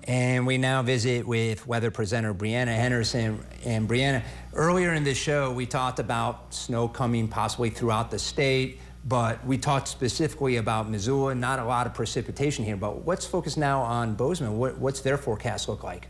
And we now visit with weather presenter Brianna Henderson. And Brianna, earlier in the show, we talked about snow coming possibly throughout the state, but we talked specifically about Missoula, not a lot of precipitation here, but let's focus now on Bozeman. What's their forecast look like?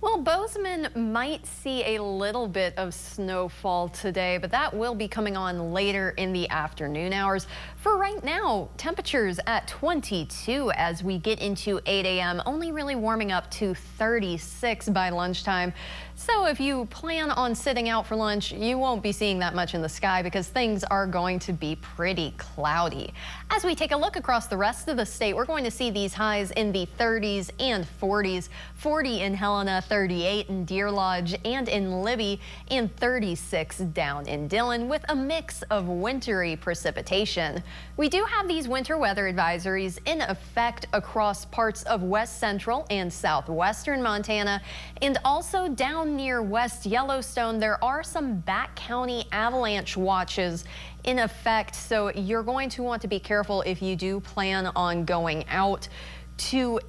Well, Bozeman might see a little bit of snowfall today, but that will be coming on later in the afternoon hours. For right now, temperatures at 22 as we get into 8 a.m., only really warming up to 36 by lunchtime. So if you plan on sitting out for lunch, you won't be seeing that much in the sky because things are going to be pretty cloudy. As we take a look across the rest of the state, we're going to see these highs in the 30s and 40s, 40 in Helena, 38 in Deer Lodge and in Libby, and 36 down in Dillon with a mix of wintry precipitation. We do have these winter weather advisories in effect across parts of west central and southwestern Montana, and also down near West Yellowstone. There are some back county avalanche watches in effect, so you're going to want to be careful if you do plan on going out to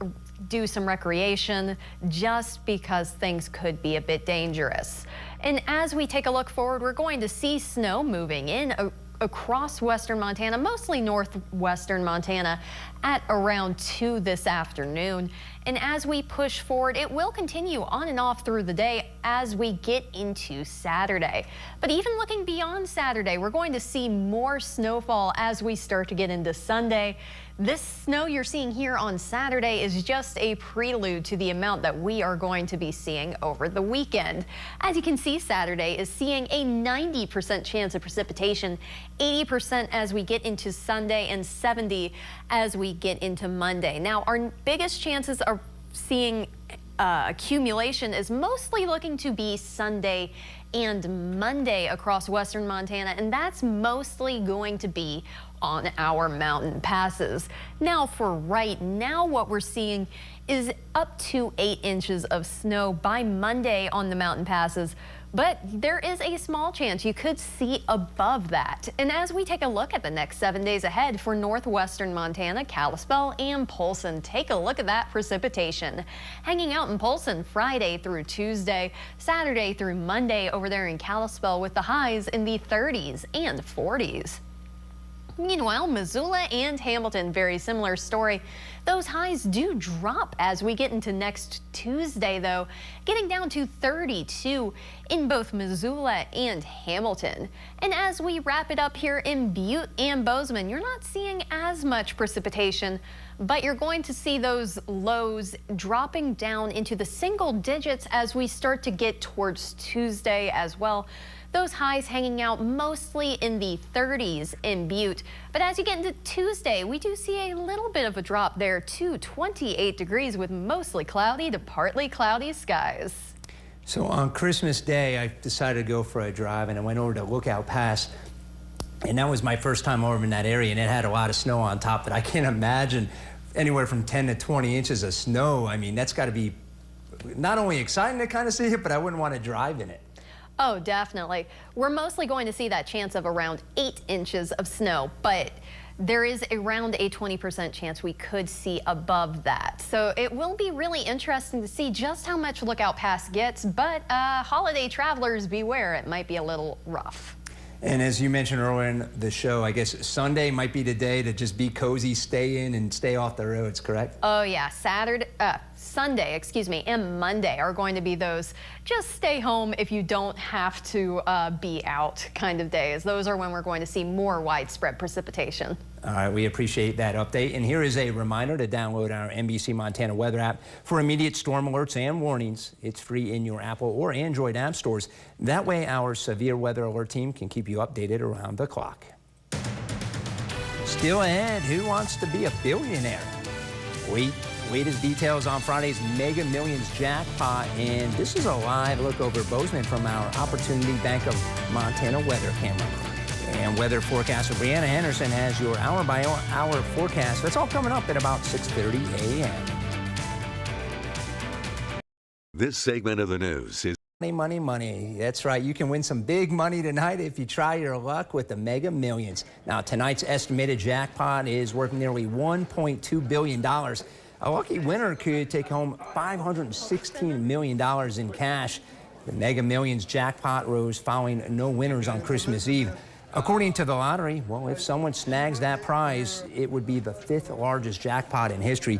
do some recreation, just because things could be a bit dangerous. And as we take a look forward, we're going to see snow moving in across western Montana, mostly northwestern Montana, at around 2 this afternoon. And as we push forward, it will continue on and off through the day as we get into Saturday. But even looking beyond Saturday, we're going to see more snowfall as we start to get into Sunday. This snow you're seeing here on Saturday is just a prelude to the amount that we are going to be seeing over the weekend. As you can see, Saturday is seeing a 90% chance of precipitation, 80% as we get into Sunday, and 70 as we get into Monday. Now, our biggest chances of seeing accumulation is mostly looking to be Sunday and Monday across western Montana, and that's mostly going to be on our mountain passes. Now, for right now, what we're seeing is up to 8 inches of snow by Monday on the mountain passes, but there is a small chance you could see above that. And as we take a look at the next 7 days ahead for northwestern Montana, Kalispell and Polson, take a look at that precipitation. Hanging out in Polson Friday through Tuesday, Saturday through Monday over there in Kalispell with the highs in the 30s and 40s. Meanwhile, Missoula and Hamilton, very similar story. Those highs do drop as we get into next Tuesday, though, getting down to 32 in both Missoula and Hamilton. And as we wrap it up here in Butte and Bozeman, you're not seeing as much precipitation, but you're going to see those lows dropping down into the single digits as we start to get towards Tuesday as well. Those highs hanging out mostly in the 30s in Butte. But as you get into Tuesday, we do see a little bit of a drop there to 28 degrees with mostly cloudy to partly cloudy skies. So on Christmas Day, I decided to go for a drive, and I went over to Lookout Pass. And that was my first time over in that area, and it had a lot of snow on top. But I can't imagine anywhere from 10 to 20 inches of snow. I mean, that's got to be not only exciting to kind of see it, but I wouldn't want to drive in it. Oh, definitely. We're mostly going to see that chance of around 8 inches of snow, but there is around a 20% chance we could see above that. So it will be really interesting to see just how much Lookout Pass gets, but holiday travelers beware, it might be a little rough. And as you mentioned earlier in the show, I guess Sunday might be the day to just be cozy, stay in, and stay off the roads, correct? Oh yeah, Sunday, and Monday are going to be those just stay home if you don't have to be out kind of days. Those are when we're going to see more widespread precipitation. All right, we appreciate that update. And here is a reminder to download our NBC Montana weather app for immediate storm alerts and warnings. It's free in your Apple or Android app stores. That way, our severe weather alert team can keep you updated around the clock. Still ahead, who wants to be a billionaire? Latest details on Friday's Mega Millions jackpot. And this is a live look over Bozeman from our Opportunity Bank of Montana weather camera. And weather forecaster Brianna Henderson has your hour-by-hour forecast. That's all coming up at about 6:30 a.m. This segment of the news is Money, money, money. That's right. You can win some big money tonight if you try your luck with the Mega Millions. Now, tonight's estimated jackpot is worth nearly $1.2 billion. A lucky winner could take home $516 million in cash. The Mega Millions jackpot rose following no winners on Christmas Eve. According to the lottery, well, if someone snags that prize, it would be the 5th largest jackpot in history.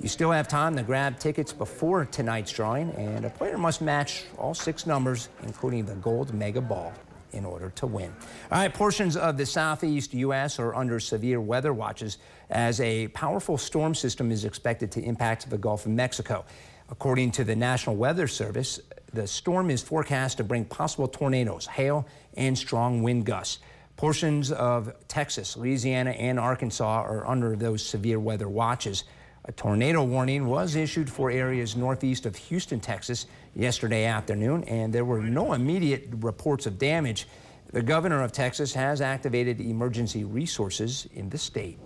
You still have time to grab tickets before tonight's drawing, and a player must match all 6 numbers, including the gold mega ball, in order to win. All right, portions of the southeast U.S. are under severe weather watches as a powerful storm system is expected to impact the Gulf of Mexico. According to the National Weather Service, the storm is forecast to bring possible tornadoes, hail, and strong wind gusts. Portions of Texas, Louisiana, and Arkansas are under those severe weather watches. A tornado warning was issued for areas northeast of Houston, Texas, yesterday afternoon, and there were no immediate reports of damage. The governor of Texas has activated emergency resources in the state.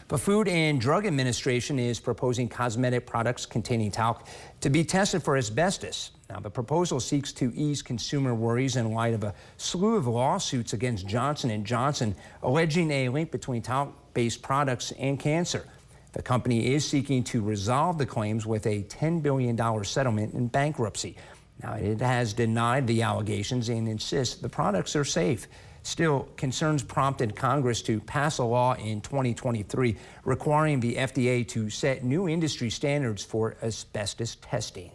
The Food and Drug Administration is proposing cosmetic products containing talc to be tested for asbestos. Now, the proposal seeks to ease consumer worries in light of a slew of lawsuits against Johnson & Johnson alleging a link between talc-based products and cancer. The company is seeking to resolve the claims with a $10 billion settlement in bankruptcy. Now, it has denied the allegations and insists the products are safe. Still, concerns prompted Congress to pass a law in 2023 requiring the FDA to set new industry standards for asbestos testing.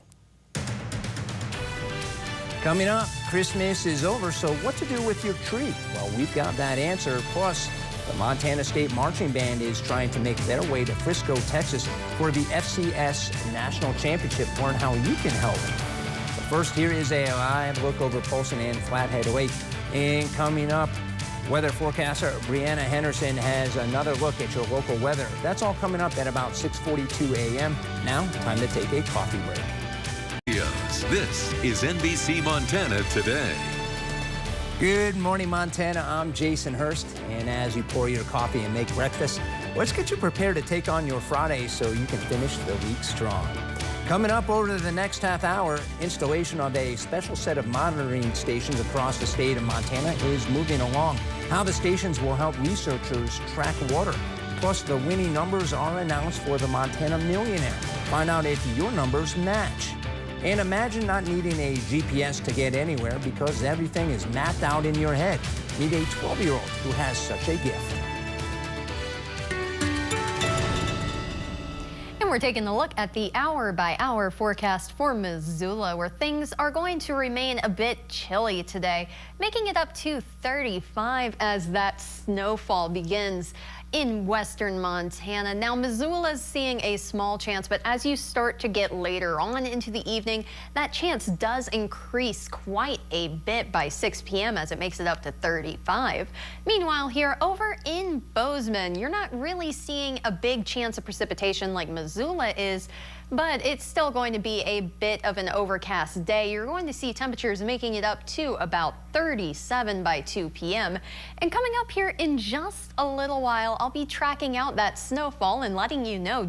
Coming up, Christmas is over, so what to do with your tree? Well, we've got that answer. Plus, the Montana State Marching Band is trying to make their way to Frisco, Texas for the FCS National Championship. Learn how you can help. But first, here is a live look over Polson and Flathead Lake. And coming up, weather forecaster Brianna Henderson has another look at your local weather. That's all coming up at about 6:42 a.m. Now, time to take a coffee break. This is NBC Montana Today. Good morning, Montana. I'm Jason Hurst, and as you pour your coffee and make breakfast, let's get you prepared to take on your Friday so you can finish the week strong. Coming up over the next half hour, installation of a special set of monitoring stations across the state of Montana is moving along. How the stations will help researchers track water. Plus, the winning numbers are announced for the Montana Millionaire. Find out if your numbers match. And imagine not needing a GPS to get anywhere because everything is mapped out in your head. Meet a 12-year-old who has such a gift. And we're taking a look at the hour-by-hour forecast for Missoula, where things are going to remain a bit chilly today, making it up to 35 as that snowfall begins in western Montana. Now, Missoula's seeing a small chance, but as you start to get later on into the evening, that chance does increase quite a bit by 6 p.m. as it makes it up to 35. Meanwhile, here over in Bozeman, you're not really seeing a big chance of precipitation like Missoula is, but it's still going to be a bit of an overcast day. You're going to see temperatures making it up to about 37 by 2 p.m. And coming up here in just a little while, I'll be tracking out that snowfall and letting you know